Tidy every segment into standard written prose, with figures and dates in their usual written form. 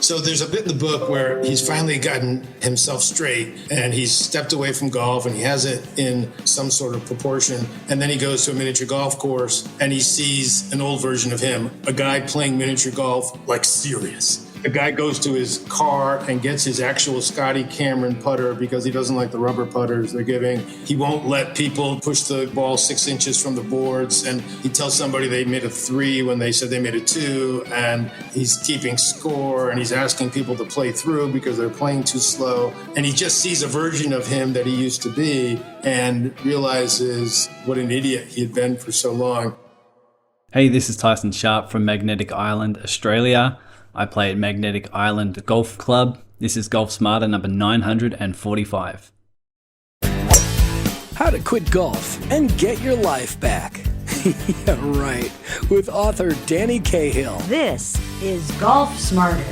So there's a bit in the book where he's finally gotten himself straight and he's stepped away from golf and he has it in some sort of proportion. And then he goes to a miniature golf course and he sees an old version of him, a guy playing miniature golf like serious. The guy goes to his car and gets his actual Scotty Cameron putter because he doesn't like the rubber putters they're giving. He won't let people push the ball 6 inches from the boards. And he tells somebody they made a 3 when they said they made a 2. And he's keeping score and he's asking people to play through because they're playing too slow. And he just sees a version of him that he used to be and realizes what an idiot he had been for so long. Hey, this is Tyson Sharp from Magnetic Island, Australia. I play at Magnetic Island Golf Club. This is Golf Smarter number 945. How to quit golf and get your life back. Yeah, right. With author Danny Cahill. This is Golf Smarter.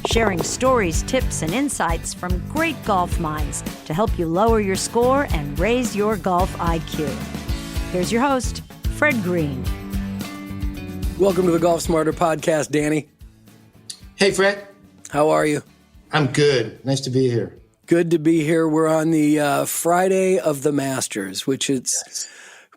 Sharing stories, tips, and insights from great golf minds to help you lower your score and raise your golf IQ. Here's your host, Fred Green. Welcome to the Golf Smarter podcast, Danny. Hey, Fred. How are you? I'm good. Nice to be here. Good to be here. We're on the Friday of the Masters, which it's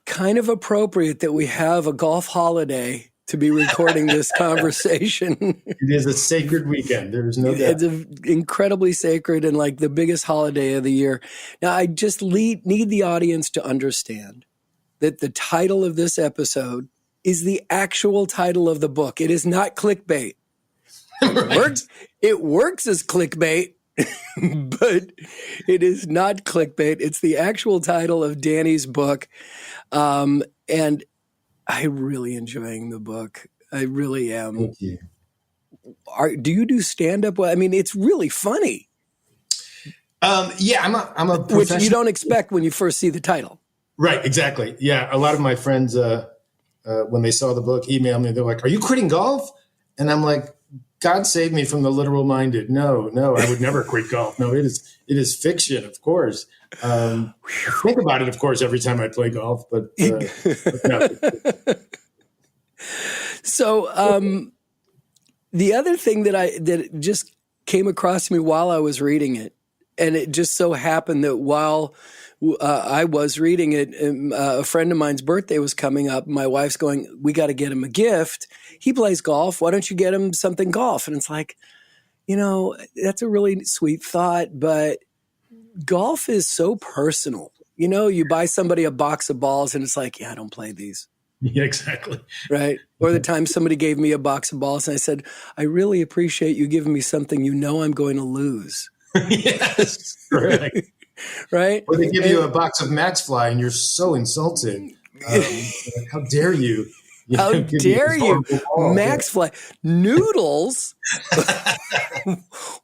kind of appropriate that we have a golf holiday to be recording this conversation. It is a sacred weekend. There is no doubt. It's incredibly sacred and like the biggest holiday of the year. Now, I just need the audience to understand that the title of this episode is the actual title of the book. It is not clickbait. Right. It works as clickbait, but it is not clickbait. It's the actual title of Danny's book. And I'm really enjoying the book. I really am. Thank you. Do you do stand-up? I mean, it's really funny. Yeah, I'm a professional. Which you don't expect when you first see the title. Right, exactly. Yeah, a lot of my friends, when they saw the book, emailed me. They're like, "Are you quitting golf?" And I'm like, God save me from the literal minded. No, I would never quit golf. No, it is fiction, of course. I think about it, of course, every time I play golf, but no. So the other thing that just came across me while I was reading it, and it just so happened that while I was reading it, a friend of mine's birthday was coming up. My wife's going, we got to get him a gift. He plays golf. Why don't you get him something golf? And it's like, that's a really sweet thought, but golf is so personal. You buy somebody a box of balls and it's like, yeah, I don't play these. Yeah, exactly. Right. Or the time somebody gave me a box of balls and I said, I really appreciate you giving me something I'm going to lose. Yes, correct. Right? Or they give you a box of Max Fly and you're so insulted. How dare you? How dare you? Max Fly. Noodles?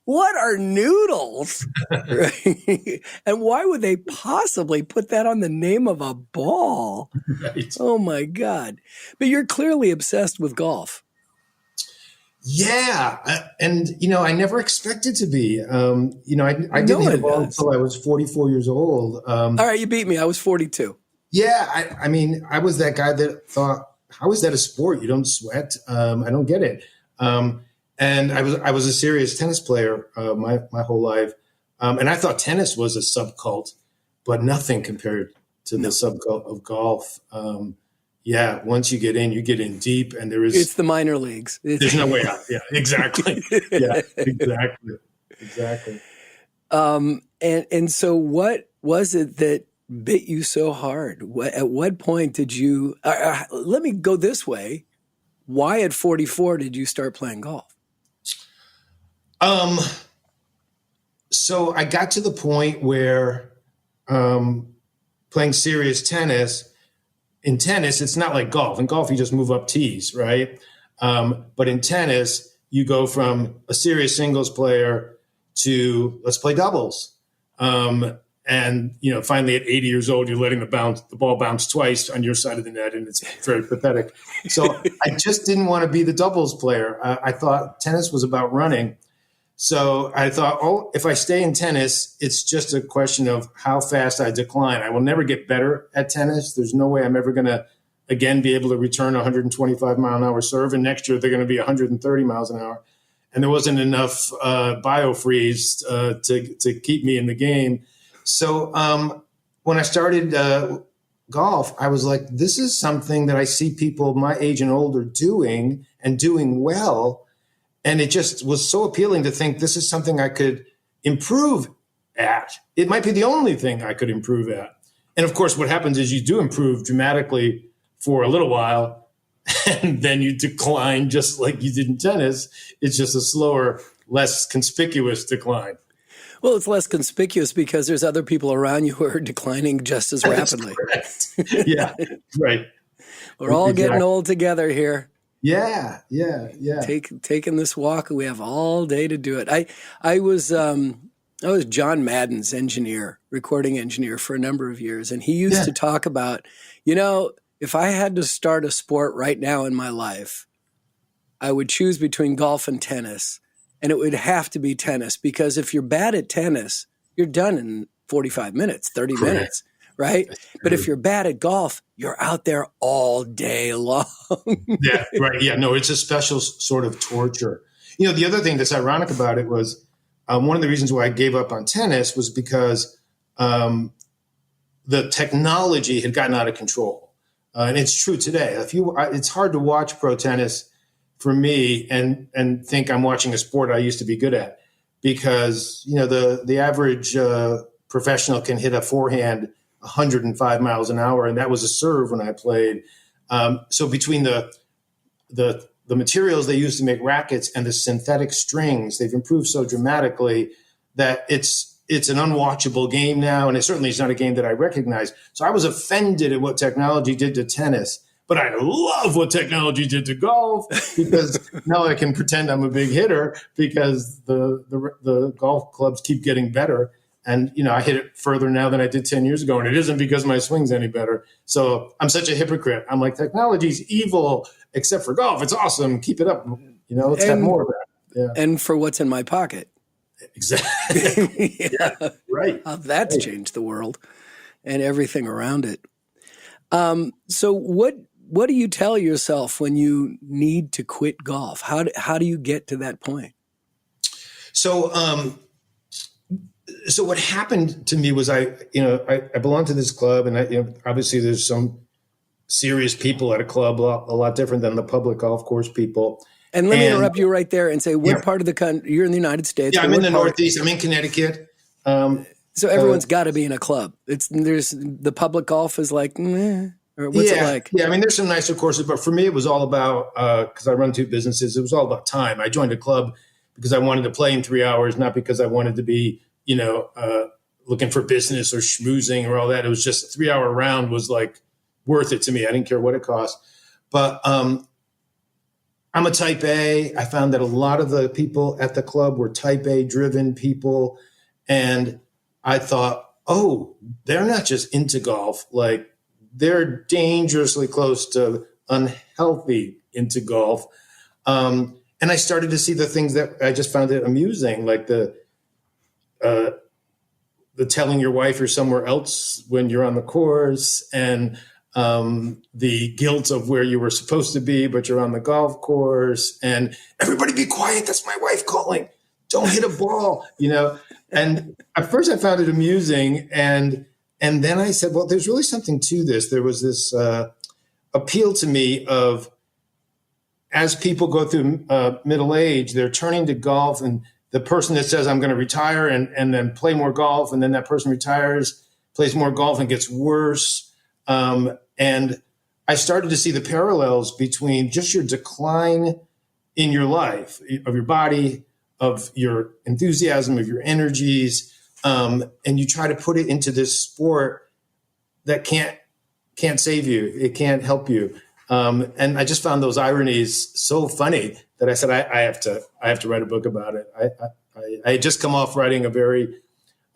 What are noodles? Right? And why would they possibly put that on the name of a ball? Right. Oh, my God. But you're clearly obsessed with golf. Yeah. And, I never expected to be. I didn't hit a ball until I was 44 years old. All right, you beat me. I was 42. Yeah. I was that guy that thought, how is that a sport? You don't sweat. I don't get it. And I was a serious tennis player my whole life. And I thought tennis was a subcult, but nothing compared to the subcult of golf. Yeah, once you get in deep, and it's the minor leagues. There's no way out. Yeah, exactly. Yeah, exactly. And so what was it that bit you so hard? At what point did you, let me go this way. Why at 44 did you start playing golf? So I got to the point where playing serious tennis, in tennis, it's not like golf. In golf, you just move up tees, right? But in tennis, you go from a serious singles player to let's play doubles. And, finally at 80 years old, you're letting the ball bounce twice on your side of the net, and it's very pathetic. So I just didn't want to be the doubles player. I thought tennis was about running. So I thought, if I stay in tennis, it's just a question of how fast I decline. I will never get better at tennis. There's no way I'm ever going to, again, be able to return a 125-mile-an-hour serve. And next year, they're going to be 130 miles an hour. and there wasn't enough biofreeze to keep me in the game. So when I started golf, I was like, this is something that I see people my age and older doing and doing well. And it just was so appealing to think this is something I could improve at. It might be the only thing I could improve at. And of course, what happens is you do improve dramatically for a little while, and then you decline just like you did in tennis. It's just a slower, less conspicuous decline. Well, it's less conspicuous because there's other people around you who are declining just as rapidly. Yeah, right. We're all getting old together here. Yeah. Taking this walk, we have all day to do it. I was John Madden's recording engineer for a number of years, and he used to talk about, if I had to start a sport right now in my life, I would choose between golf and tennis. And it would have to be tennis, because if you're bad at tennis, you're done in 45 minutes, 30 minutes, right? But if you're bad at golf, you're out there all day long. Yeah, right. Yeah, no, it's a special sort of torture. The other thing that's ironic about it was one of the reasons why I gave up on tennis was because the technology had gotten out of control. And it's true today. It's hard to watch pro tennis for me and think I'm watching a sport I used to be good at, because the average professional can hit a forehand 105 miles an hour, and that was a serve when I played. So between the materials they use to make rackets and the synthetic strings, they've improved so dramatically that it's an unwatchable game now, and it certainly is not a game that I recognize. So I was offended at what technology did to tennis. But I love what technology did to golf, because now I can pretend I'm a big hitter because the golf clubs keep getting better. And, I hit it further now than I did 10 years ago. And it isn't because my swing's any better. So I'm such a hypocrite. I'm like, technology's evil, except for golf. It's awesome. Keep it up. Let's have more of that. Yeah. And for what's in my pocket. Exactly. Yeah, right. How that's changed the world and everything around it. So what do you tell yourself when you need to quit golf? How do you get to that point? So what happened to me was I belonged to this club, and obviously there's some serious people at a club, a lot different than the public golf course people. And let me interrupt you right there and say, what part of the country? You're in the United States. Yeah, I'm in the Northeast. I'm in Connecticut. So everyone's got to be in a club. There's the public golf is like, meh. Or what's it like? Yeah, there's some nicer courses, but for me, it was all about, because I run two businesses, it was all about time. I joined a club because I wanted to play in 3 hours, not because I wanted to be, looking for business or schmoozing or all that. It was just a 3 hour round was like worth it to me. I didn't care what it cost. But I'm a type A. I found that a lot of the people at the club were type A driven people. And I thought, oh, they're not just into golf. Like, they're dangerously close to unhealthy into golf. And I started to see the things that I just found it amusing, like the telling your wife you're somewhere else when you're on the course, and the guilt of where you were supposed to be, but you're on the golf course, and everybody be quiet. That's my wife calling. Don't hit a ball, And at first I found it amusing. And then I said, well, there's really something to this. There was this appeal to me of, as people go through middle age, they're turning to golf, and the person that says, I'm going to retire and then play more golf, and then that person retires, plays more golf, and gets worse. And I started to see the parallels between just your decline in your life, of your body, of your enthusiasm, of your energies, and you try to put it into this sport that can't save you. It can't help you. And I just found those ironies so funny that I said, I have to write a book about it. I had just come off writing a very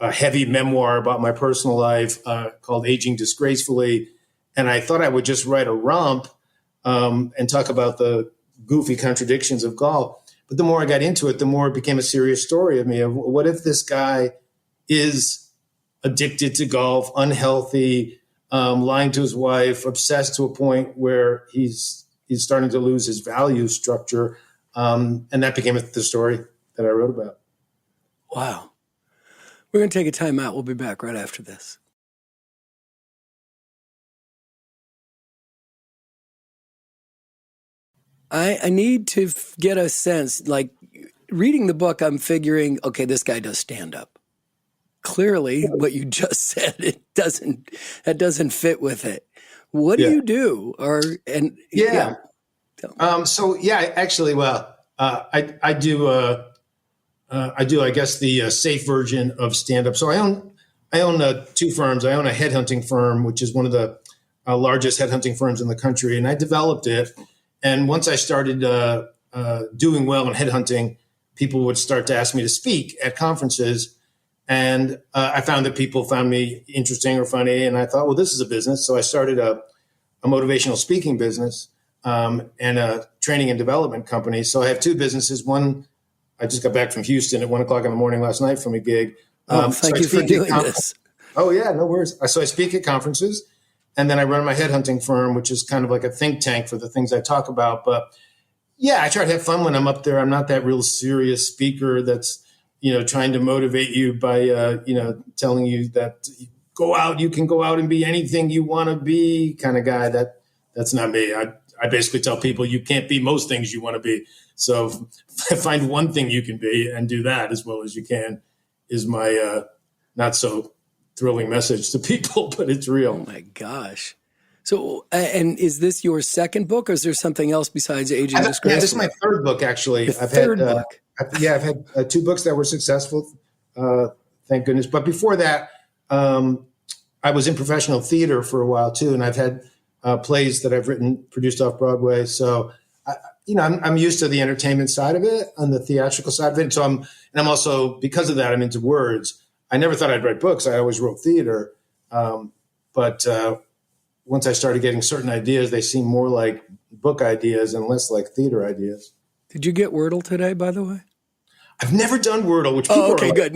heavy memoir about my personal life called Aging Disgracefully. And I thought I would just write a romp and talk about the goofy contradictions of golf. But the more I got into it, the more it became a serious story of me. Of what if this guy is addicted to golf, unhealthy, lying to his wife, obsessed to a point where he's starting to lose his value structure. And that became the story that I wrote about. Wow. We're going to take a time out. We'll be back right after this. I need to get a sense, like reading the book, I'm figuring, okay, this guy does stand up. Clearly, what you just said, that doesn't fit with it. What do you do? Actually, I do, I guess, the safe version of stand up. So I own two firms. I own a headhunting firm, which is one of the largest headhunting firms in the country. And I developed it. And once I started doing well in headhunting, people would start to ask me to speak at conferences. And I found that people found me interesting or funny. And I thought, well, this is a business. So I started a motivational speaking business and a training and development company. So I have two businesses. One, I just got back from Houston at 1:00 in the morning last night from a gig. Thank you for doing this. Oh, yeah, no worries. So I speak at conferences. And then I run my headhunting firm, which is kind of like a think tank for the things I talk about. But yeah, I try to have fun when I'm up there. I'm not that real serious speaker that's, trying to motivate you by, telling you that you can go out and be anything you want to be kind of guy. That's not me. I basically tell people you can't be most things you want to be. So find one thing you can be and do that as well as you can is my not so thrilling message to people, but it's real. Oh my gosh. So, and is this your second book or is there something else besides Aging Disgracefully? Yeah, this is my third book, actually. I've had two books that were successful. Thank goodness. But before that, I was in professional theater for a while too. And I've had plays that I've written, produced off Broadway. So, I'm used to the entertainment side of it and the theatrical side of it. So I'm also, because of that, I'm into words. I never thought I'd write books. I always wrote theater. But once I started getting certain ideas, they seemed more like book ideas and less like theater ideas. Did you get Wordle today, by the way? I've never done Wordle, which people are like, good.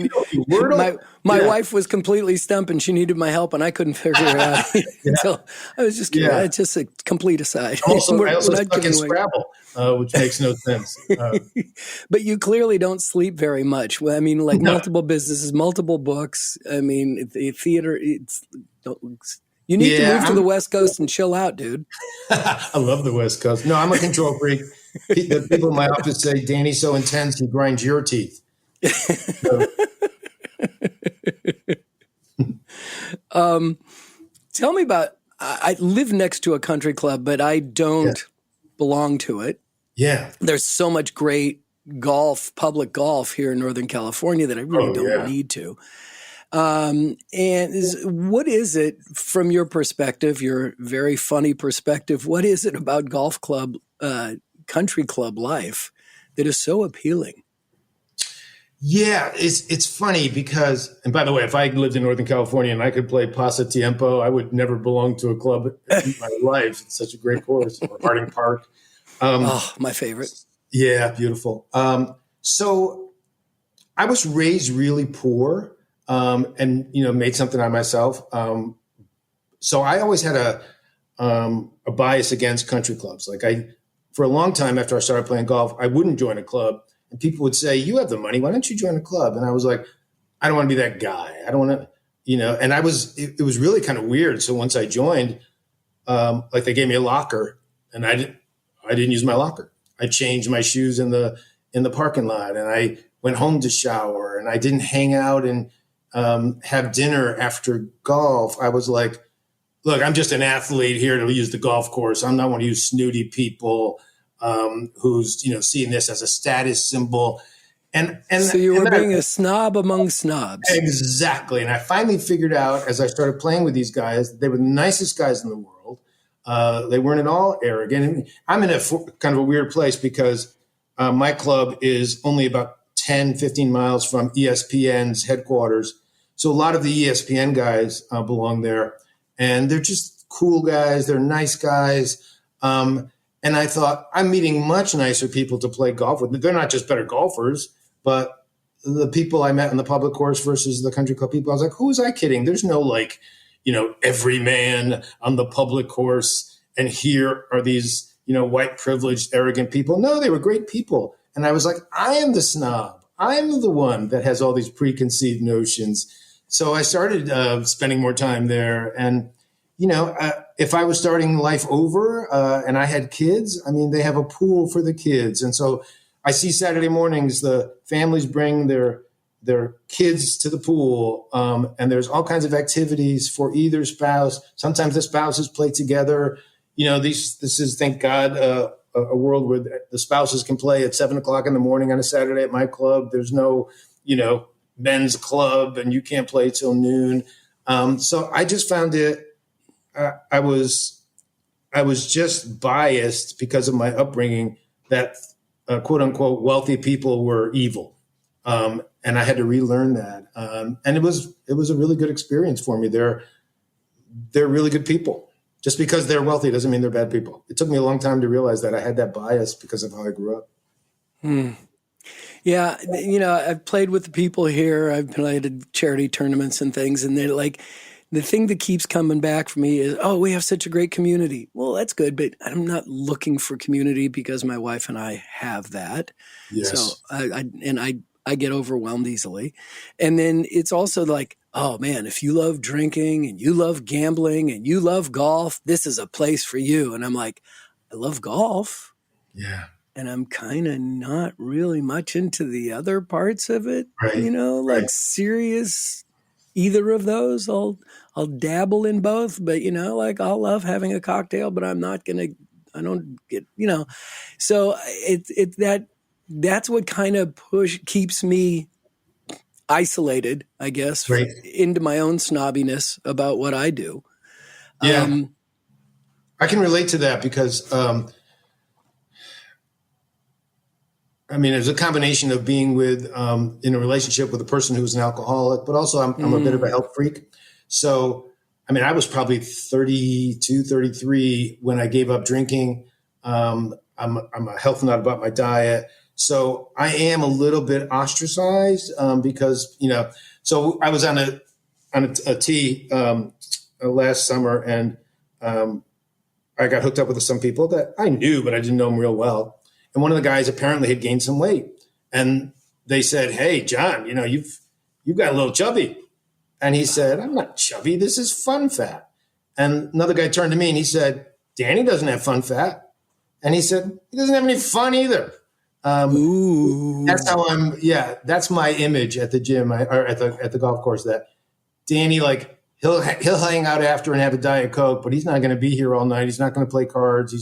Wordle? My wife was completely stumped and she needed my help and I couldn't figure it out. So I was just kidding. It's just a complete aside. I also stuck in Scrabble, which makes no sense. But you clearly don't sleep very much. I mean, multiple businesses, multiple books. I mean, the theater, you need to move to the West Coast and chill out, dude. I love the West Coast. No, I'm a control freak. The people in my office say, Danny's so intense, he grinds your teeth. Tell me about, I live next to a country club, but I don't belong to it. Yeah. There's so much great public golf here in Northern California that I really don't need to. What is it from your perspective, your very funny perspective, what is it about golf club, country club life that is so appealing? Yeah, it's funny because, and by the way, if I lived in Northern California and I could play Pasatiempo, I would never belong to a club in my life. It's such a great course. Or Harding Park. My favorite. Yeah, beautiful. So I was raised really poor and, made something out of myself. So I always had a bias against country clubs. For a long time after I started playing golf, I wouldn't join a club. And people would say, you have the money. Why don't you join a club? And I was like, I don't want to be that guy. I don't want to, and it was really kind of weird. So once I joined, they gave me a locker and I didn't use my locker. I changed my shoes in the parking lot and I went home to shower and I didn't hang out and have dinner after golf. I was like, look, I'm just an athlete here to use the golf course. I'm not one of you snooty people who's, seeing this as a status symbol. And so you were being a snob among snobs. Exactly. And I finally figured out as I started playing with these guys, they were the nicest guys in the world. They weren't at all arrogant. And I'm in a kind of a weird place because my club is only about 10, 15 miles from ESPN's headquarters. So a lot of the ESPN guys belong there. And they're just cool guys. They're nice guys. And I thought, I'm meeting much nicer people to play golf with. They're not just better golfers, but the people I met in the public course versus the country club people, I was like, who was I kidding? There's no every man on the public course. And here are these, white privileged, arrogant people. No, they were great people. And I was like, I am the snob. I'm the one that has all these preconceived notions. So I started spending more time there. And, if I was starting life over and I had kids, they have a pool for the kids. And so I see Saturday mornings, the families bring their kids to the pool. And there's all kinds of activities for either spouse. Sometimes the spouses play together. This is, thank God, a world where the spouses can play at 7:00 in the morning on a Saturday at my club. There's no, men's club, and you can't play till noon. So I just found it. I was just biased because of my upbringing that quote unquote wealthy people were evil, and I had to relearn that. And it was a really good experience for me. They're really good people. Just because they're wealthy doesn't mean they're bad people. It took me a long time to realize that I had that bias because of how I grew up. Yeah, I've played with the people here. I've played at charity tournaments and things, and they're like, the thing that keeps coming back for me is, oh, we have such a great community. Well, that's good, but I'm not looking for community because my wife and I have that. Yes. So I get overwhelmed easily. And then it's also like, oh man, if you love drinking and you love gambling and you love golf, this is a place for you. And I'm like, I love golf. Yeah. And I'm kind of not really much into the other parts of it, Right. serious, either of those. I'll dabble in both, but I'll love having a cocktail, but I don't get, so that's what kind of keeps me isolated, I guess, Right. into my own snobbiness about what I do. Yeah. I can relate to that because, there's a combination of being in a relationship with a person who's an alcoholic, but also I'm a bit of a health freak. So, I was probably 32, 33 when I gave up drinking. I'm a health nut about my diet. So I am a little bit ostracized because, so I was on a tee last summer and I got hooked up with some people that I knew, but I didn't know them real well. And one of the guys apparently had gained some weight. And they said, hey, John, you've got a little chubby. And he said, I'm not chubby. This is fun fat. And another guy turned to me and he said, Danny doesn't have fun fat. And he said, he doesn't have any fun either. That's how that's my image at the gym or at the golf course, that Danny, he'll hang out after and have a Diet Coke, but he's not going to be here all night. He's not going to play cards.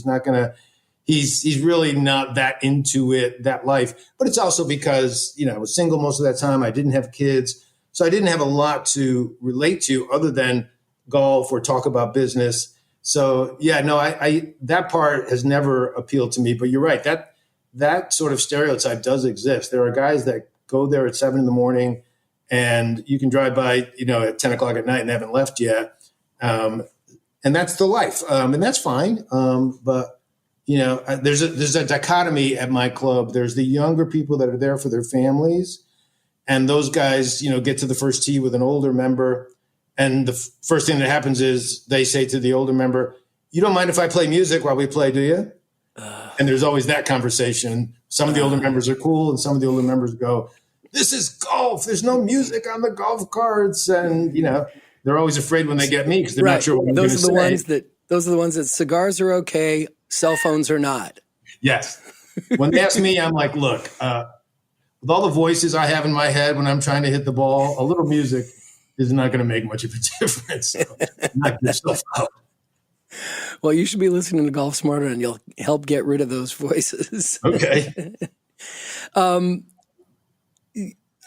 He's really not that into it, that life. But it's also because, I was single most of that time. I didn't have kids. So I didn't have a lot to relate to other than golf or talk about business. So I that part has never appealed to me, but you're right. That sort of stereotype does exist. There are guys that go there at 7 a.m. and you can drive by, at 10 o'clock at night and they haven't left yet. And that's the life. And that's fine. But there's a dichotomy at my club. There's the younger people that are there for their families. And those guys, get to the first tee with an older member. And the first thing that happens is they say to the older member, you don't mind if I play music while we play, do you? And there's always that conversation. Some of the older members are cool, and some of the older members go, this is golf. There's no music on the golf carts. And, they're always afraid when they get me because they're not sure what I'm going to say. Those are the ones that cigars are okay, cell phones are not. Yes. When they ask me, I'm like, look, with all the voices I have in my head when I'm trying to hit the ball, a little music is not going to make much of a difference. So knock yourself out. Well, you should be listening to Golf Smarter and you'll help get rid of those voices. Okay.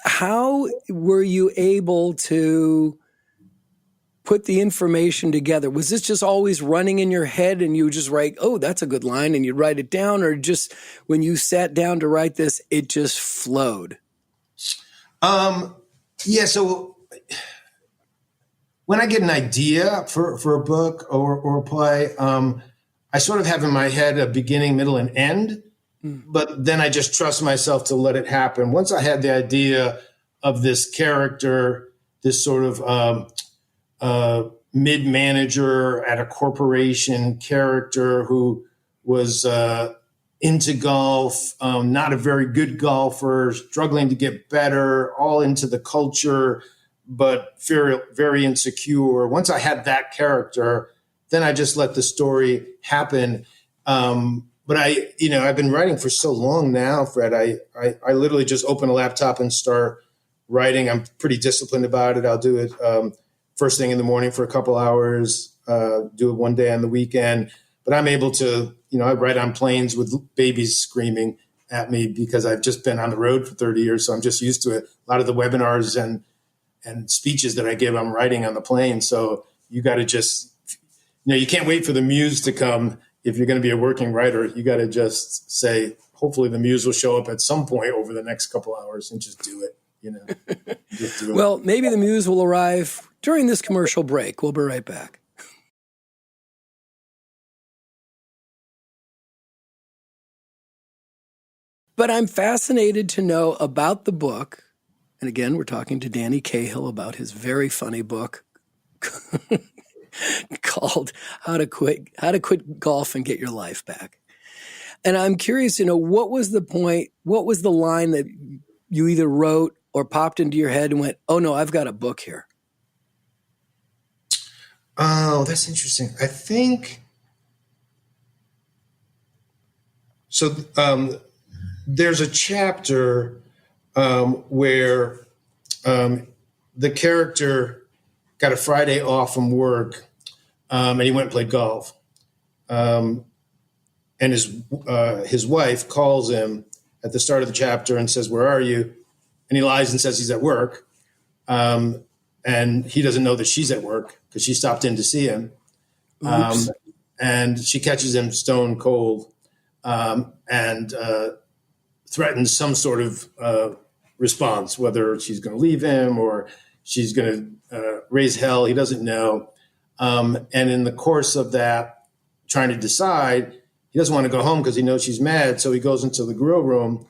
How were you able to put the information together? Was this just always running in your head and you just write, oh, that's a good line, and you write it down? Or just when you sat down to write this, it just flowed? So when I get an idea for a book or a play, I sort of have in my head a beginning, middle, and end, but then I just trust myself to let it happen. Once I had the idea of this character, this sort of mid-manager at a corporation character who was into golf, not a very good golfer, struggling to get better, all into the culture, but very, very insecure. Once I had that character, then I just let the story happen. But I've been writing for so long now, Fred. I literally just open a laptop and start writing. I'm pretty disciplined about it. I'll do it first thing in the morning for a couple hours, do it one day on the weekend. But I'm able to, I write on planes with babies screaming at me because I've just been on the road for 30 years. So I'm just used to it. A lot of the webinars and speeches that I give, I'm writing on the plane. So you got to just, you can't wait for the muse to come. If you're going to be a working writer, you got to just say, hopefully the muse will show up at some point over the next couple hours, and just do it. Just do it. Well, maybe the muse will arrive during this commercial break. We'll be right back. But I'm fascinated to know about the book. And again, we're talking to Danny Cahill about his very funny book called How to Quit Golf and Get Your Life Back. And I'm curious, what was the point? What was the line that you either wrote or popped into your head and went, oh no, I've got a book here? Oh, that's interesting. I think so. There's a chapter where the character got a Friday off from work, and he went and played golf. And his wife calls him at the start of the chapter and says, "Where are you?" And he lies and says he's at work. And he doesn't know that she's at work because she stopped in to see him. And she catches him stone cold and threatens some sort of response, whether she's going to leave him or she's going to raise hell. He doesn't know. And in the course of that, trying to decide, he doesn't want to go home because he knows she's mad. So he goes into the grill room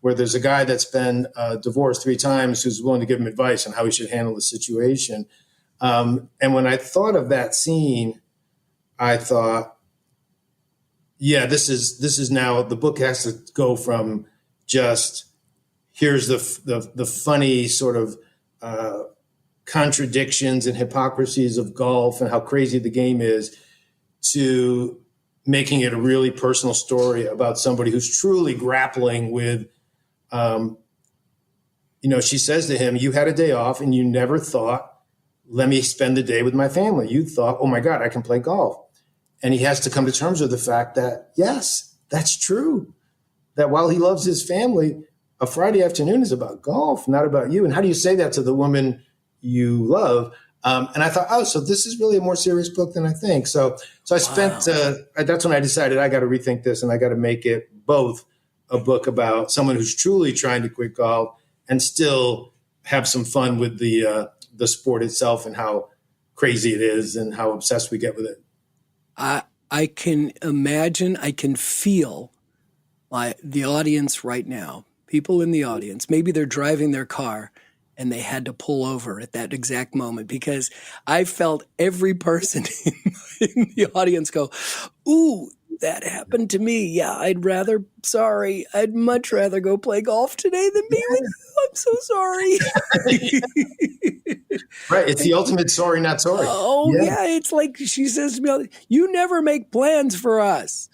where there's a guy that's been divorced 3 times who's willing to give him advice on how he should handle the situation. And when I thought of that scene, I thought, yeah, this is now, the book has to go from just here's the funny sort of contradictions and hypocrisies of golf and how crazy the game is, to making it a really personal story about somebody who's truly grappling with, she says to him, you had a day off and you never thought, let me spend the day with my family. You thought, oh my God, I can play golf. And he has to come to terms with the fact that, yes, that's true. That while he loves his family, a Friday afternoon is about golf, not about you. And how do you say that to the woman you love? And I thought, so this is really a more serious book than I think. So I spent, that's when I decided I got to rethink this and I got to make it both a book about someone who's truly trying to quit golf and still have some fun with the sport itself and how crazy it is and how obsessed we get with it. I can imagine, I can feel the audience right now, people in the audience, maybe they're driving their car and they had to pull over at that exact moment, because I felt every person in the audience go, ooh, that happened to me. Yeah, I'd much rather go play golf today than be with you. I'm so sorry. Right. It's the ultimate sorry, not sorry. Oh, yeah. It's like she says to me, you never make plans for us.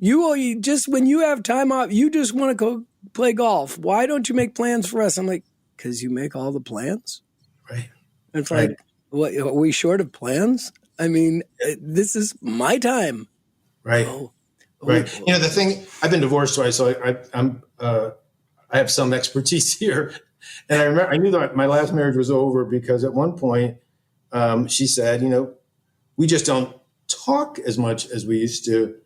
You just, when you have time off, you just want to go play golf. Why don't you make plans for us? I'm like, because you make all the plans. Right. It's like, what, are we short of plans? I mean, this is my time. Right. Right. The thing, I've been divorced twice, so I have some expertise here. And I remember, I knew that my last marriage was over because at one point she said, we just don't talk as much as we used to.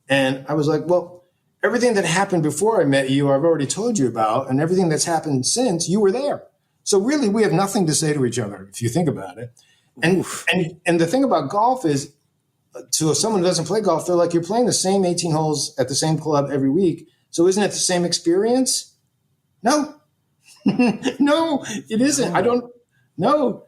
And I was like, well, everything that happened before I met you, I've already told you about, and everything that's happened since, you were there. So really, we have nothing to say to each other, if you think about it. And the thing about golf is, to someone who doesn't play golf, they're like, you're playing the same 18 holes at the same club every week. So isn't it the same experience? No, no, it isn't. I don't know.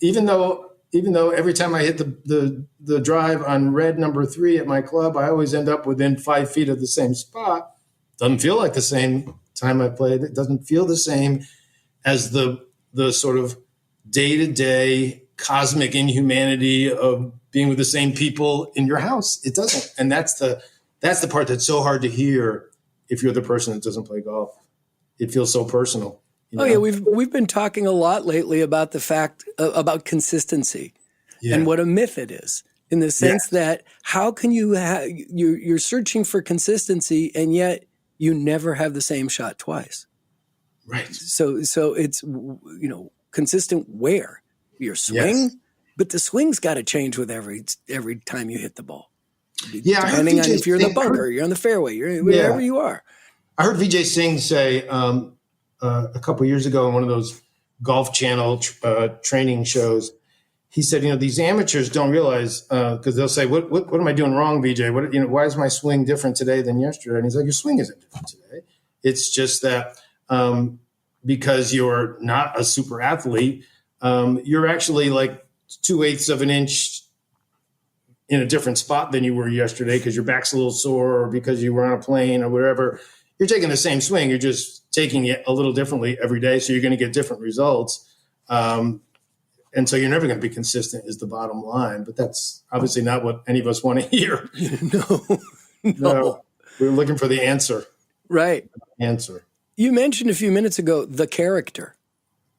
Even though even though every time I hit the drive on red number 3 at my club, I always end up within 5 feet of the same spot. Doesn't feel like the same time I played. It doesn't feel the same as the sort of day-to-day cosmic inhumanity of being with the same people in your house. It doesn't. And that's the part that's so hard to hear if you're the person that doesn't play golf. It feels so personal. Oh yeah, we've been talking a lot lately about the fact about consistency and what a myth it is, in the sense that how can you you're searching for consistency and yet you never have the same shot twice. Right. So it's consistent where your swing, but the swing's got to change with every time you hit the ball. Yeah, depending on if you're in the bunker, you're on the fairway, you're wherever you are. I heard Vijay Singh say a couple of years ago in one of those Golf Channel training shows, he said, these amateurs don't realize, because they'll say, what am I doing wrong, Vijay? Why is my swing different today than yesterday? And he's like, your swing isn't different today. It's just that because you're not a super athlete, you're actually like 2/8 of an inch in a different spot than you were yesterday because your back's a little sore or because you were on a plane or whatever. You're taking the same swing. You're just taking it a little differently every day. So you're going to get different results. And so you're never going to be consistent is the bottom line. But that's obviously not what any of us want to hear. No. We're looking for the answer. Right. Answer. You mentioned a few minutes ago the character.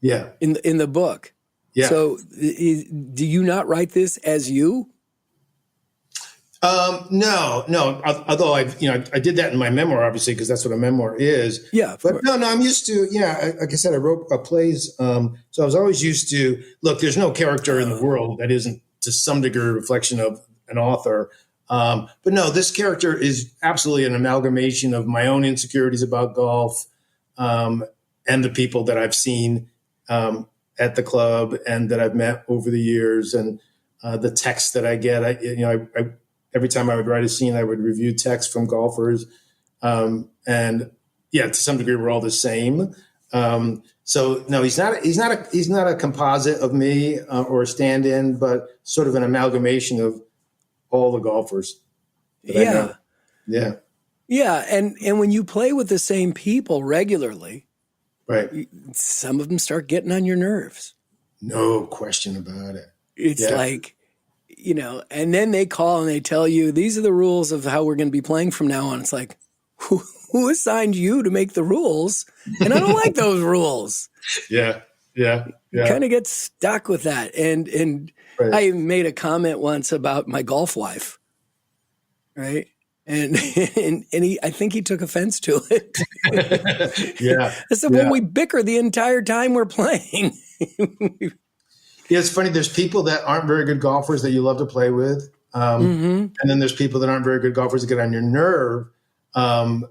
Yeah. In the book. Yeah. So do you not write this as you? No. Although I did that in my memoir, obviously, because that's what a memoir is. Yeah. But no, I'm used to, like I said, I wrote plays. So I was always used to, look, there's no character in the world that isn't to some degree a reflection of an author. But no, this character is absolutely an amalgamation of my own insecurities about golf, and the people that I've seen, at the club and that I've met over the years, and, the texts that I get. Every time I would write a scene, I would review texts from golfers. And to some degree, we're all the same. So no, he's not a composite of me or a stand-in, but sort of an amalgamation of all the golfers. Yeah. And when you play with the same people regularly, right, some of them start getting on your nerves. No question about it. It's like, and then they call and they tell you, these are the rules of how we're going to be playing from now on. It's like, who assigned you to make the rules? And I don't like those rules. Yeah. You kind of get stuck with that. And right. I made a comment once about my golf wife, right? And I think he took offense to it. Yeah. I said, well, we bicker the entire time we're playing. Yeah, it's funny. There's people that aren't very good golfers that you love to play with. And then there's people that aren't very good golfers that get on your nerve. And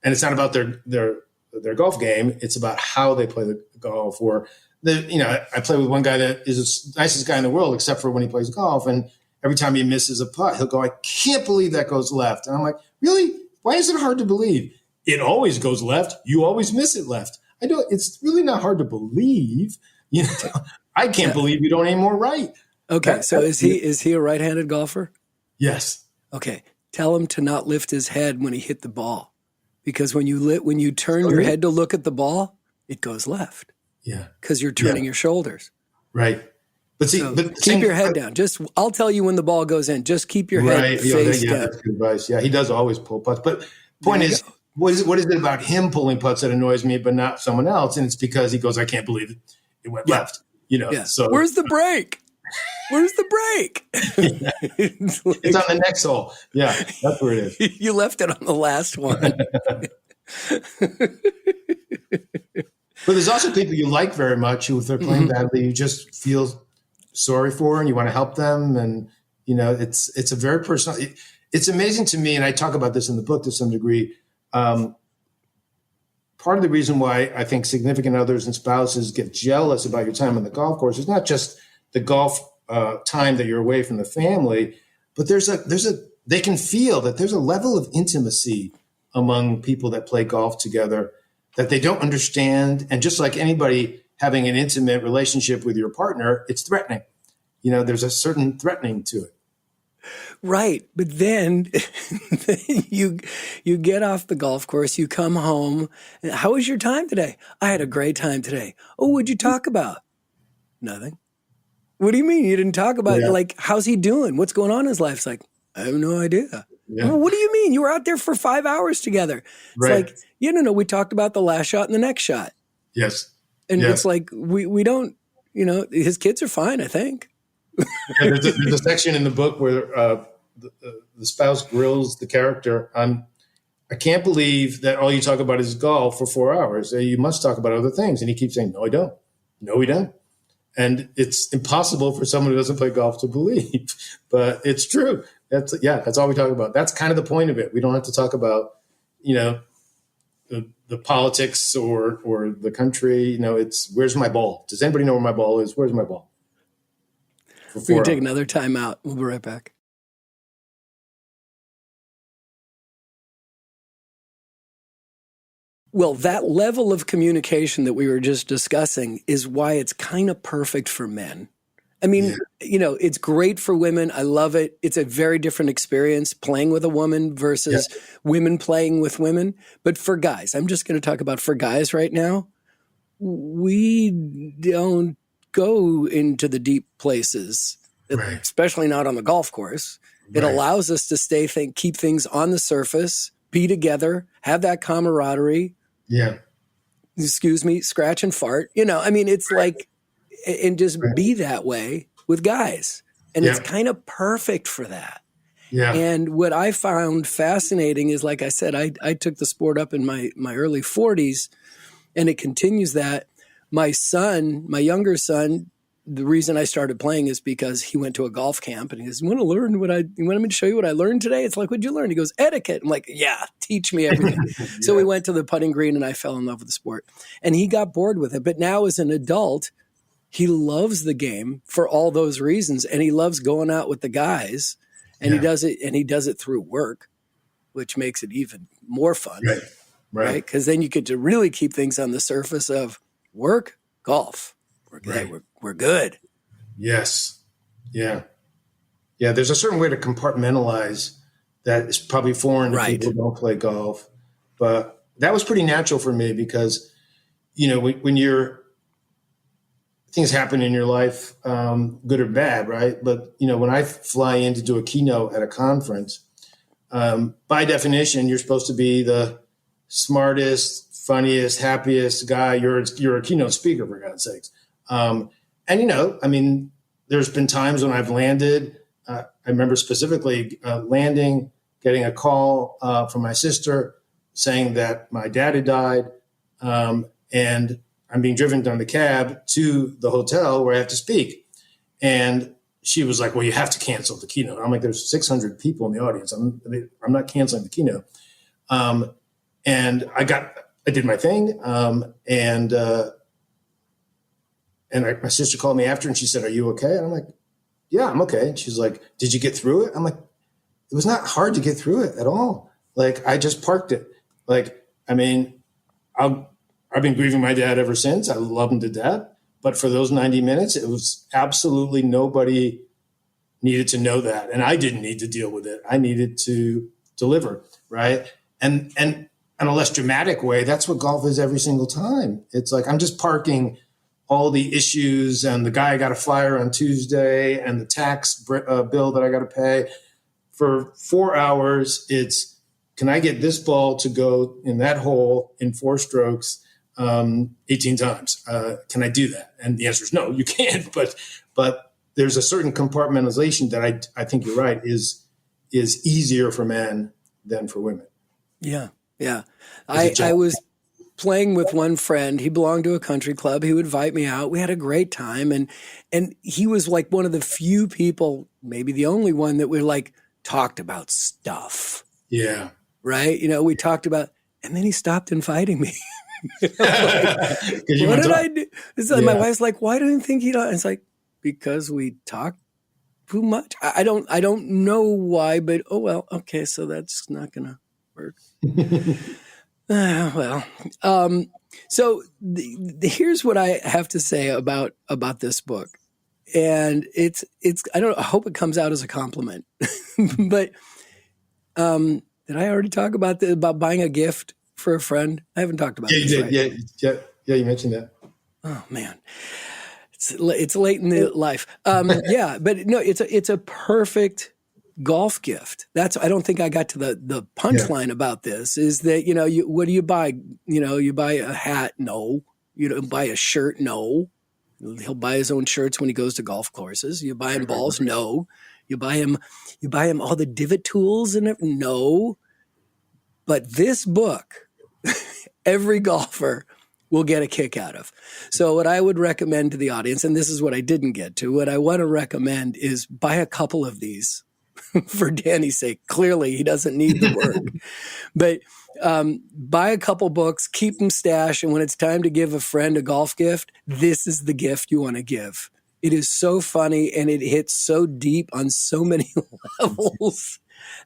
it's not about their golf game. It's about how they play the golf. Or, I play with one guy that is the nicest guy in the world, except for when he plays golf. And every time he misses a putt, he'll go, I can't believe that goes left. And I'm like, really? Why is it hard to believe? It always goes left. You always miss it left. It's really not hard to believe. I can't believe you don't aim more right. Okay, so is he a right-handed golfer? Yes. Okay, tell him to not lift his head when he hit the ball, because when you turn your head to look at the ball, it goes left. Yeah, because you're turning your shoulders. Right. But see, keep your head down. I'll tell you when the ball goes in. Just keep your head face down. That's good advice. Yeah, he does always pull putts. But point is, what is it about him pulling putts that annoys me, but not someone else? And it's because he goes, I can't believe it went left. So where's the break? Where's the break? It's on the next hole. Yeah, that's where it is. You left it on the last one. But there's also people you like very much who, if they're playing badly, you just feel sorry for and you want to help them. And, it's a very personal, it's amazing to me. And I talk about this in the book to some degree. Part of the reason why I think significant others and spouses get jealous about your time on the golf course is not just the golf time that you're away from the family, but they can feel that there's a level of intimacy among people that play golf together that they don't understand. And just like anybody having an intimate relationship with your partner, it's threatening. there's a certain threatening to it. Right. But then you get off the golf course, you come home. How was your time today? I had a great time today. Oh, what'd you talk about? Nothing. What do you mean you didn't talk about like, how's he doing? What's going on in his life? It's like, I have no idea. Yeah. Well, what do you mean? You were out there for 5 hours together. It's like, no, we talked about the last shot and the next shot. Yes. And it's like, we don't, his kids are fine, I think. There's a section in the book where the spouse grills the character on, I can't believe that all you talk about is golf for 4 hours. You must talk about other things. And he keeps saying, no, I don't. No, we don't. And it's impossible for someone who doesn't play golf to believe, but it's true. That's all we talk about. That's kind of the point of it. We don't have to talk about, the politics or the country. It's where's my ball? Does anybody know where my ball is? Where's my ball? We're going to take another time out. We'll be right back. Well, that level of communication that we were just discussing is why it's kind of perfect for men. I mean, it's great for women. I love it. It's a very different experience playing with a woman versus women playing with women. But for guys, I'm just going to talk about for guys right now. We don't go into the deep places, especially not on the golf course. It allows us to keep things on the surface, be together, have that camaraderie. Yeah. Excuse me, scratch and fart. It's like, and just be that way with guys. And it's kind of perfect for that. Yeah. And what I found fascinating is, like I said, I took the sport up in my early 40s, and it continues that. My younger son, the reason I started playing is because he went to a golf camp and he goes, you want me to show you what I learned today? It's like, what'd you learn? He goes, etiquette. I'm like, yeah, teach me everything. So we went to the putting green and I fell in love with the sport, and he got bored with it. But now as an adult, he loves the game for all those reasons. And he loves going out with the guys, and he does it through work, which makes it even more fun. Right. Cause then you get to really keep things on the surface of work, golf. We're good. Yes. Yeah. Yeah. There's a certain way to compartmentalize that is probably foreign to people who don't play golf, but that was pretty natural for me because, when things happen in your life, good or bad, right? But, when I fly in to do a keynote at a conference, by definition, you're supposed to be the smartest, funniest, happiest guy. You're a keynote speaker, for God's sakes. There's been times when I've landed. I remember specifically landing, getting a call from my sister saying that my dad had died, and I'm being driven down the cab to the hotel where I have to speak. And she was like, well, you have to cancel the keynote. I'm like, there's 600 people in the audience. I'm not canceling the keynote. And I did my thing. And my sister called me after and she said, are you okay? And I'm like, yeah, I'm okay. And she's like, did you get through it? I'm like, it was not hard to get through it at all. Like, I just parked it. Like, I've been grieving my dad ever since. I love him to death. But for those 90 minutes, it was absolutely nobody needed to know that. And I didn't need to deal with it. I needed to deliver, right? And in a less dramatic way, that's what golf is every single time. It's like, I'm just parking all the issues and the guy I got to fire on Tuesday and the tax bill that I got to pay. For 4 hours, it's, can I get this ball to go in that hole in 4 strokes 18 times? Can I do that? And the answer is no, you can't. But there's a certain compartmentalization that I think you're right is easier for men than for women. Yeah. Yeah. I was playing with one friend. He belonged to a country club. He would invite me out. We had a great time. And he was like one of the few people, maybe the only one, that we like talked about stuff. Yeah. Right. We talked about, and then he stopped inviting me. Like, what did I do? It's like, my wife's like, why do you think he don't? It's like, because we talked too much. I don't know why, but oh well, okay, so that's not gonna work. So here's what I have to say about this book. and it's I hope it comes out as a compliment. But did I already talk about about buying a gift for a friend? I haven't talked about Yeah, this. you did. Right? Yeah. You mentioned that. Oh man, it's late in the life. Yeah, but no, it's a perfect golf gift. I don't think I got to the punchline about this. Is that what do you buy? You buy a hat? No. You don't buy a shirt? No. He'll buy his own shirts when he goes to golf courses. You buy him balls? No. You buy him all the divot tools in it? No. But this book, every golfer will get a kick out of. So what I would recommend to the audience, and this is what I didn't get to, what I want to recommend is buy a couple of these for Danny's sake. Clearly, he doesn't need the work. But buy a couple books, keep them stashed, and when it's time to give a friend a golf gift, this is the gift you want to give. It is so funny, and it hits so deep on so many levels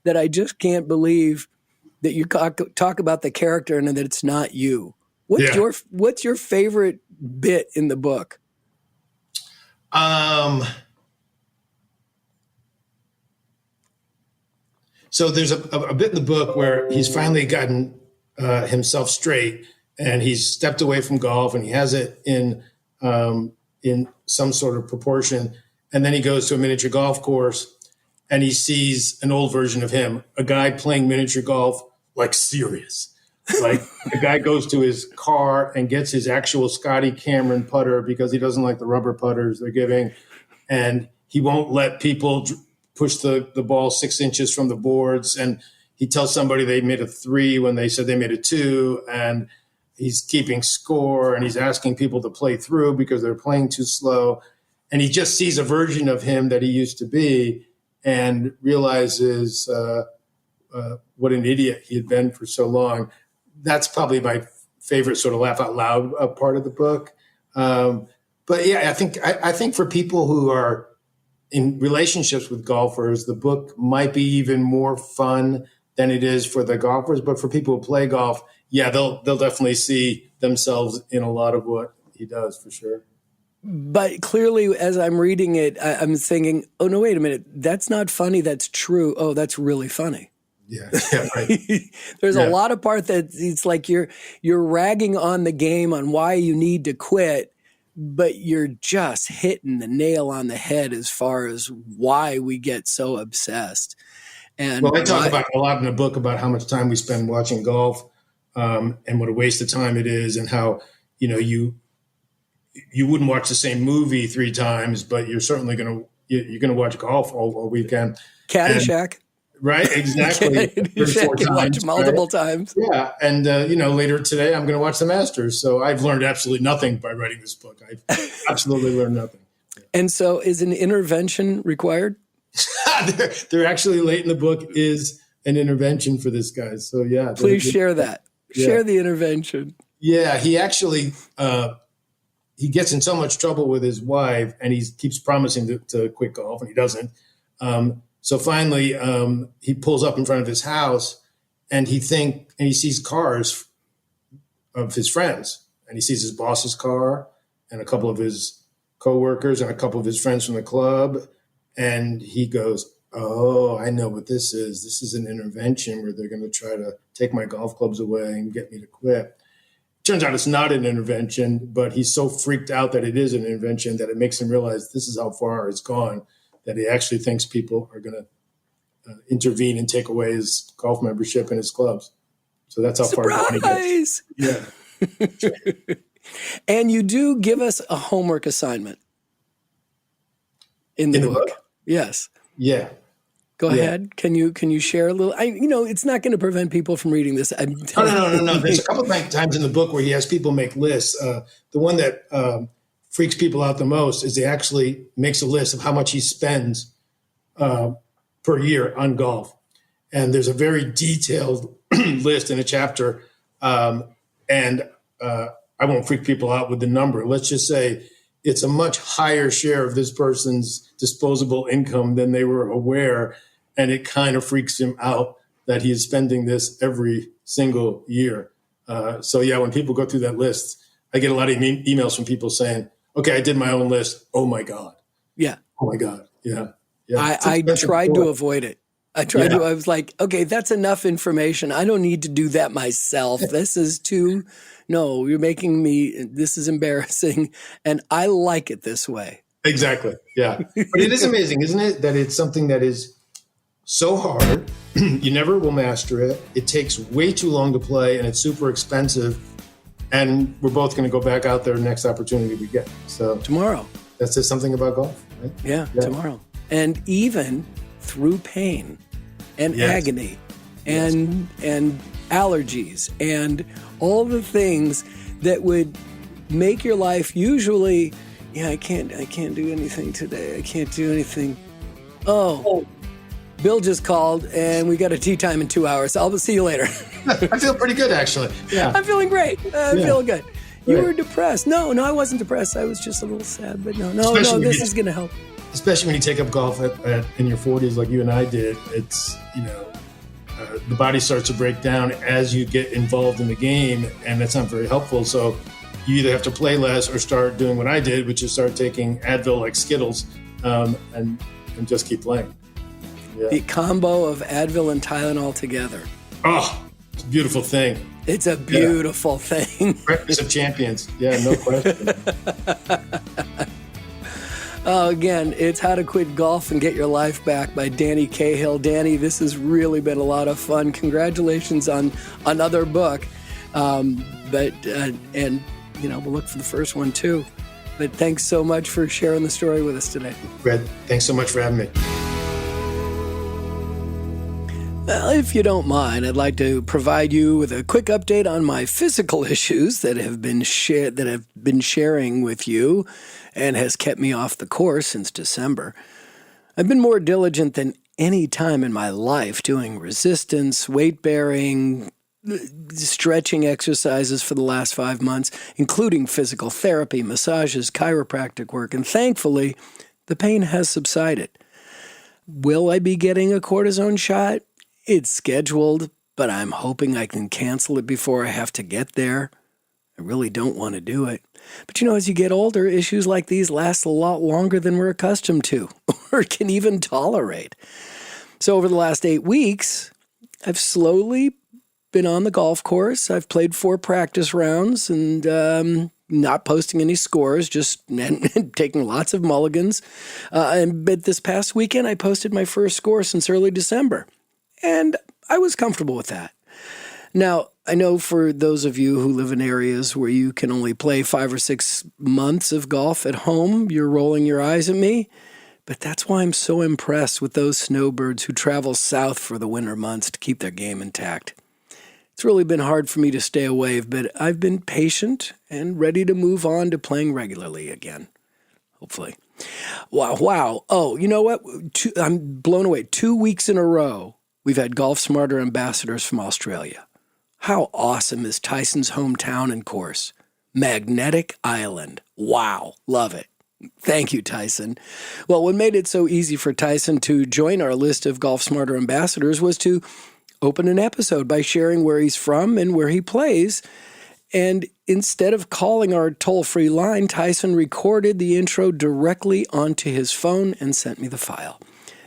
that I just can't believe that you talk about the character and that it's not you. What's your favorite bit in the book? So there's a bit in the book where he's finally gotten himself straight, and he's stepped away from golf, and he has it in some sort of proportion. And then he goes to a miniature golf course, and he sees an old version of him, a guy playing miniature golf, like serious. Like the guy goes to his car and gets his actual Scotty Cameron putter because he doesn't like the rubber putters they're giving. And he won't let people push the ball 6 inches from the boards. And he tells somebody they made a 3 when they said they made a 2. And he's keeping score, and he's asking people to play through because they're playing too slow. And he just sees a version of him that he used to be and realizes what an idiot he had been for so long. That's probably my favorite sort of laugh out loud part of the book. But yeah, I think for people who are in relationships with golfers, the book might be even more fun than it is for the golfers. But for people who play golf, yeah, they'll definitely see themselves in a lot of what he does, for sure. But clearly, as I'm reading it, I'm thinking, oh, no, wait a minute. That's not funny. That's true. Oh, that's really funny. Yeah, right. There's a lot of part that it's like you're ragging on the game on why you need to quit, but you're just hitting the nail on the head as far as why we get so obsessed. And I talk about a lot in the book about how much time we spend watching golf, and what a waste of time it is, and how you wouldn't watch the same movie 3 times, but you're certainly you're gonna watch golf all weekend. Caddyshack. Right, exactly. You can watch multiple times. Yeah, and later today I'm going to watch the Masters. So I've learned absolutely nothing by writing this book. I've absolutely learned nothing. And so, is an intervention required? There actually late in the book is an intervention for this guy. So yeah, please share that. Yeah. Share the intervention. Yeah, he actually he gets in so much trouble with his wife, and he keeps promising to quit golf, and he doesn't. So finally, he pulls up in front of his house, and he sees cars of his friends, and he sees his boss's car and a couple of his coworkers and a couple of his friends from the club, and he goes, "Oh, I know what this is. This is an intervention where they're going to try to take my golf clubs away and get me to quit." Turns out it's not an intervention, but he's so freaked out that it is an intervention that it makes him realize this is how far it's gone, that he actually thinks people are going to intervene and take away his golf membership and his clubs. So that's how far gone he gets. Yeah. And you do give us a homework assignment in the book. Yes. Yeah. Go ahead. Can you share a little? It's not going to prevent people from reading this. No. There's a couple of times in the book where he has people make lists. The one that freaks people out the most is he actually makes a list of how much he spends per year on golf. And there's a very detailed list in a chapter. And I won't freak people out with the number. Let's just say it's a much higher share of this person's disposable income than they were aware. And it kind of freaks him out that he is spending this every single year. So yeah, when people go through that list, I get a lot of emails from people saying, okay, I did my own list. Oh my God. Yeah. Oh my God. Yeah. Yeah. I tried to avoid it. I was like, okay, that's enough information. I don't need to do that myself. This is no, you're making this is embarrassing. And I like it this way. Exactly. Yeah. But it is amazing, isn't it? That it's something that is so hard. You never will master it. It takes way too long to play and it's super expensive. And we're both going to go back out there next opportunity we get. So tomorrow. That says something about golf, right? Yeah, tomorrow. And even through pain and agony and allergies and all the things that would make your life usually, I can't do anything today. I can't do anything. Oh, Bill just called and we got a tea time in 2 hours. I'll see you later. I feel pretty good, actually. Yeah. I'm feeling great. I'm feeling good. You were depressed. No, I wasn't depressed. I was just a little sad, but no, this is going to help. Especially when you take up golf in your 40s like you and I did, it's, the body starts to break down as you get involved in the game, and that's not very helpful. So you either have to play less or start doing what I did, which is start taking Advil like Skittles and just keep playing. Yeah. The combo of Advil and Tylenol together. Oh, it's a beautiful thing. It's a beautiful thing. Breakfast of champions. Yeah, no question. Again, it's How to Quit Golf and Get Your Life Back by Danny Cahill Danny. This has really been a lot of fun. Congratulations on another book. We'll look for the first one too. But thanks so much for sharing the story with us today. Red, thanks so much for having me. Well, if you don't mind, I'd like to provide you with a quick update on my physical issues that have been sharing with you and has kept me off the course since December. I've been more diligent than any time in my life doing resistance, weight bearing, stretching exercises for the last 5 months, including physical therapy, massages, chiropractic work, and thankfully, the pain has subsided. Will I be getting a cortisone shot? It's scheduled, but I'm hoping I can cancel it before I have to get there. I really don't want to do it. But as you get older, issues like these last a lot longer than we're accustomed to or can even tolerate. So over the last 8 weeks, I've slowly been on the golf course. I've played 4 practice rounds and not posting any scores, just taking lots of mulligans. But this past weekend, I posted my first score since early December. And I was comfortable with that. Now, I know for those of you who live in areas where you can only play 5 or 6 months of golf at home, you're rolling your eyes at me. But that's why I'm so impressed with those snowbirds who travel south for the winter months to keep their game intact. It's really been hard for me to stay away, but I've been patient and ready to move on to playing regularly again, hopefully. Wow. Oh, you know what? I'm blown away. 2 weeks in a row, we've had Golf Smarter ambassadors from Australia. How awesome is Tyson's hometown and course? Magnetic Island. Wow. Love it. Thank you, Tyson. Well, what made it so easy for Tyson to join our list of Golf Smarter ambassadors was to open an episode by sharing where he's from and where he plays. And instead of calling our toll-free line, Tyson recorded the intro directly onto his phone and sent me the file.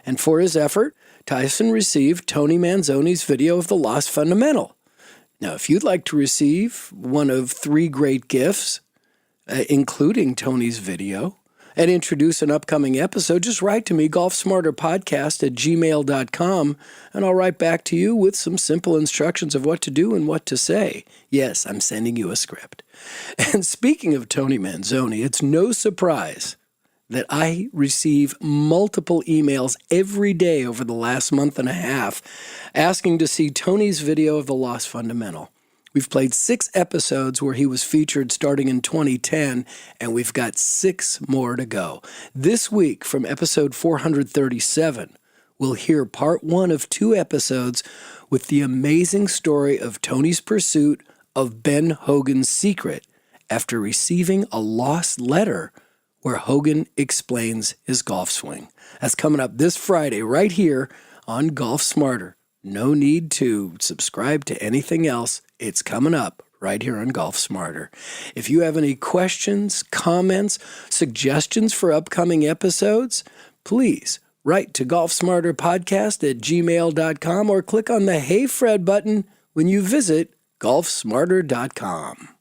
And for his effort, Tyson received Tony Manzoni's video of the Lost Fundamental. Now, if you'd like to receive one of 3 great gifts, including Tony's video, and introduce an upcoming episode, just write to me, golfsmarterpodcast@gmail.com, and I'll write back to you with some simple instructions of what to do and what to say. Yes, I'm sending you a script. And speaking of Tony Manzoni, it's no surprise that I receive multiple emails every day over the last month and a half asking to see Tony's video of the Lost Fundamental. We've played 6 episodes where he was featured starting in 2010, and we've got 6 more to go. This week, from episode 437, we'll hear part 1 of 2 episodes with the amazing story of Tony's pursuit of Ben Hogan's secret after receiving a lost letter where Hogan explains his golf swing. That's coming up this Friday right here on Golf Smarter. No need to subscribe to anything else. It's coming up right here on Golf Smarter. If you have any questions, comments, suggestions for upcoming episodes, please write to golfsmarterpodcast@gmail.com or click on the Hey Fred button when you visit golfsmarter.com.